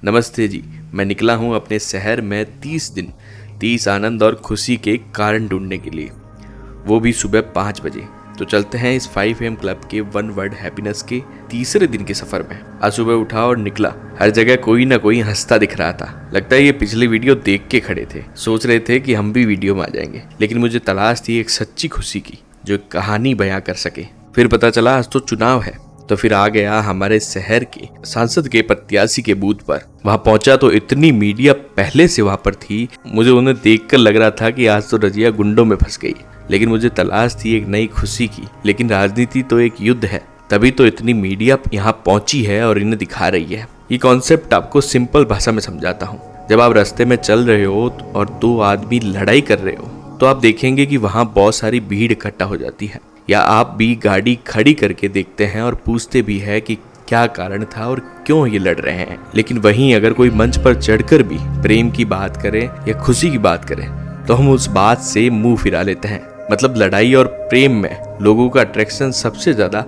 नमस्ते जी। मैं निकला हूँ अपने शहर में 30 दिन 30 आनंद और खुशी के कारण ढूंढने के लिए, वो भी सुबह 5 बजे। तो चलते हैं इस 5 AM क्लब के वन वर्ड हैप्पीनेस के तीसरे दिन के सफर में। आज सुबह उठा और निकला, हर जगह कोई ना कोई हंसता दिख रहा था। लगता है ये पिछली वीडियो देख के खड़े थे, सोच रहे थे कि हम भी वीडियो में आ जाएंगे। लेकिन मुझे तलाश थी एक सच्ची खुशी की जो एक कहानी बयां कर सके। फिर पता चला आज तो चुनाव है, तो फिर आ गया हमारे शहर के सांसद के प्रत्याशी के बूथ पर। वहां पहुंचा तो इतनी मीडिया पहले से वहां पर थी, मुझे उन्हें देखकर लग रहा था कि आज तो रजिया गुंडों में फंस गई। लेकिन मुझे तलाश थी एक नई खुशी की। लेकिन राजनीति तो एक युद्ध है, तभी तो इतनी मीडिया यहाँ पहुंची है और इन्हें दिखा रही है। ये कॉन्सेप्ट आपको सिंपल भाषा में समझाता हूँ। जब आप रास्ते में चल रहे हो और 2 आदमी लड़ाई कर रहे हो तो आप देखेंगे कि वहां बहुत सारी भीड़ इकट्ठा हो जाती है। या आप भी गाड़ी खड़ी करके देखते हैं और पूछते भी है कि क्या कारण था और क्यों ये लड़ रहे हैं। लेकिन वहीं अगर कोई मंच पर चढ़कर भी प्रेम की बात करे या खुशी की बात करे तो हम उस बात से मुंह फिरा लेते हैं। मतलब लड़ाई और प्रेम में लोगों का अट्रैक्शन सबसे ज्यादा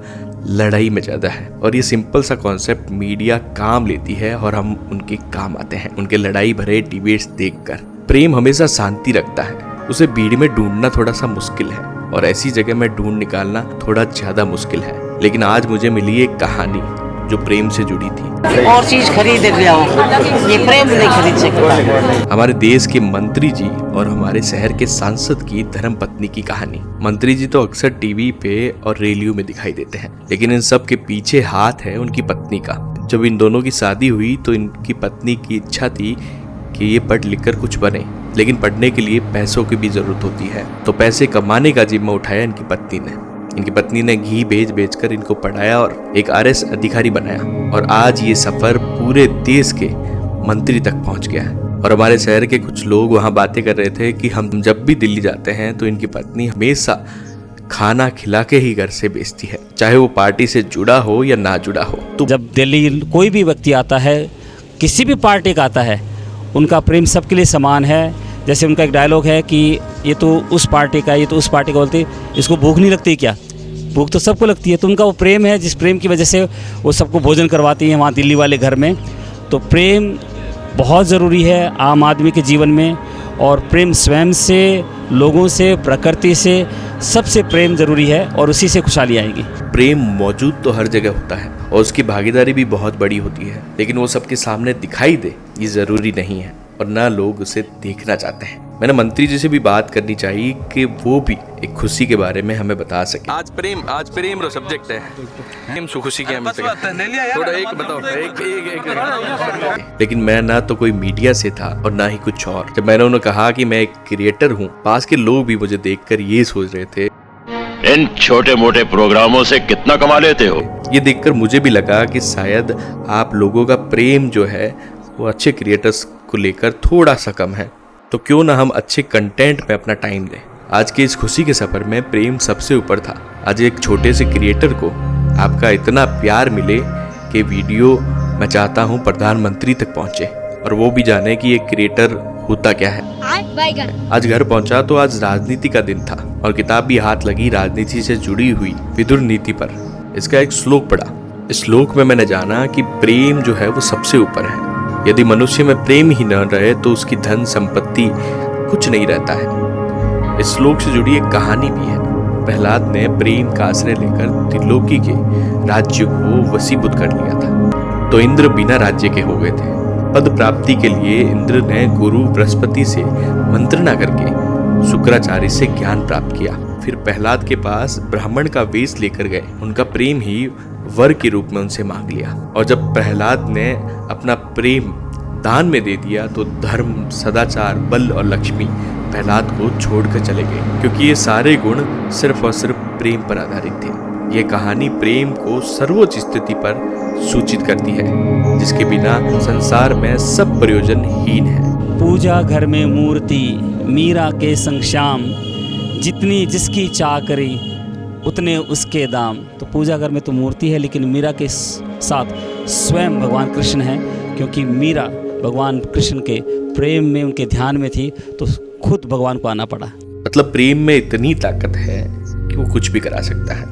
लड़ाई में ज्यादा है। और ये सिंपल सा कॉन्सेप्ट मीडिया काम लेती है और हम उनके काम आते हैं, उनके लड़ाई भरे डिबेट्स देखकर। प्रेम हमेशा शांति रखता है, उसे भीड़ में ढूंढना थोड़ा सा मुश्किल है और ऐसी जगह में ढूंढ निकालना थोड़ा ज्यादा मुश्किल है। लेकिन आज मुझे मिली एक कहानी जो प्रेम से जुड़ी थी। और चीज खरीद लिया, ये प्रेम नहीं खरीद सकते। हमारे देश के मंत्री जी और हमारे शहर के सांसद की धर्म पत्नी की कहानी। मंत्री जी तो अक्सर टीवी पे और रैलियों में दिखाई देते हैं, लेकिन इन सब के पीछे हाथ है उनकी पत्नी का। जब इन दोनों की शादी हुई तो इनकी पत्नी की इच्छा थी कि ये पढ़ लिख कर कुछ बने, लेकिन पढ़ने के लिए पैसों की भी जरूरत होती है। तो पैसे कमाने का जिम्मा उठाया इनकी पत्नी ने। इनकी पत्नी ने घी बेच कर इनको पढ़ाया और एक RS अधिकारी बनाया। और आज ये सफर पूरे देश के मंत्री तक पहुंच गया है। और हमारे शहर के कुछ लोग वहां बातें कर रहे थे कि हम जब भी दिल्ली जाते हैं तो इनकी पत्नी हमेशा खाना खिला के ही घर से भेजती है, चाहे वो पार्टी से जुड़ा हो या ना जुड़ा हो। तो जब दिल्ली कोई भी व्यक्ति आता है, किसी भी पार्टी का आता है, उनका प्रेम सबके लिए समान है। जैसे उनका एक डायलॉग है कि ये तो उस पार्टी का, ये तो उस पार्टी का, बोलते इसको भूख नहीं लगती क्या? भूख तो सबको लगती है। तो उनका वो प्रेम है, जिस प्रेम की वजह से वो सबको भोजन करवाती हैं वहाँ दिल्ली वाले घर में। तो प्रेम बहुत ज़रूरी है आम आदमी के जीवन में। और प्रेम स्वयं से, लोगों से, प्रकृति से, सबसे प्रेम ज़रूरी है और उसी से खुशहाली आएगी। प्रेम मौजूद तो हर जगह होता है और उसकी भागीदारी भी बहुत बड़ी होती है, लेकिन वो सबके सामने दिखाई दे ये ज़रूरी नहीं है और ना लोग उसे देखना चाहते हैं। मैंने मंत्री जी से भी बात करनी चाहिए कि वो भी एक खुशी के बारे में हमें बता सके। आज प्रेम रो सब्जेक्ट है। प्रेम सु खुशी क्या मिलता है? थोड़ा एक बताओ, एक। लेकिन मैं ना तो कोई मीडिया से था और ना ही कुछ और। जब मैंने उन्हें कहा कि मैं एक क्रिएटर हूँ, पास के लोग भी मुझे देखकर ये सोच रहे थे, इन छोटे मोटे प्रोग्रामों से कितना कमा लेते हो। ये देखकर मुझे भी लगा कि शायद आप लोगों का प्रेम जो है वो अच्छे क्रिएटर्स को लेकर थोड़ा सा कम है। तो क्यों ना हम अच्छे कंटेंट पे अपना टाइम दें। आज के इस खुशी के सफर में प्रेम सबसे ऊपर था। आज एक छोटे से क्रिएटर को आपका इतना प्यार मिले कि वीडियो मैं चाहता हूँ प्रधानमंत्री तक पहुँचे और वो भी जाने कि एक क्रिएटर होता क्या है। आज घर पहुंचा तो आज राजनीति का दिन था और किताब भी हाथ लगी राजनीति से जुड़ी हुई विदुर नीति पर। इसका एक श्लोक पढ़ा। इस श्लोक में मैंने जाना कि प्रेम जो है वो सबसे ऊपर है। यदि मनुष्य में प्रेम ही न रहे तो उसकी धन संपत्ति कुछ नहीं रहता है। इस श्लोक से जुड़ी एक कहानी भी है। प्रहलाद ने प्रेम का आश्रय लेकर त्रिलोकी के राज्य को वशीभूत कर लिया था, तो इंद्र बिना राज्य के हो गए थे। पद प्राप्ति के लिए इंद्र ने गुरु बृहस्पति से मंत्रणा करके शुक्राचार्य से ज्ञान प्राप्त किया। फिर प्रहलाद के पास ब्राह्मण का वेश लेकर गए, उनका प्रेम ही वर के रूप में उनसे मांग लिया। और जब प्रहलाद ने अपना प्रेम दान में दे दिया तो धर्म, सदाचार, बल और लक्ष्मी प्रहलाद को छोड़कर चले गए, क्योंकि ये सारे गुण सिर्फ और सिर्फ प्रेम पर आधारित थे। ये कहानी प्रेम को सर्वोच्च स्थिति पर सूचित करती है, जिसके बिना संसार में सब प्रयोजनहीन है। पूजा घर में मूर्ति मीरा के संग श्याम, जितनी जिसकी चाकरी उतने उसके दाम। तो पूजा घर में तो मूर्ति है, लेकिन मीरा के साथ स्वयं भगवान कृष्ण है, क्योंकि मीरा भगवान कृष्ण के प्रेम में, उनके ध्यान में थी, तो खुद भगवान को आना पड़ा। मतलब प्रेम में इतनी ताकत है कि वो कुछ भी करा सकता है।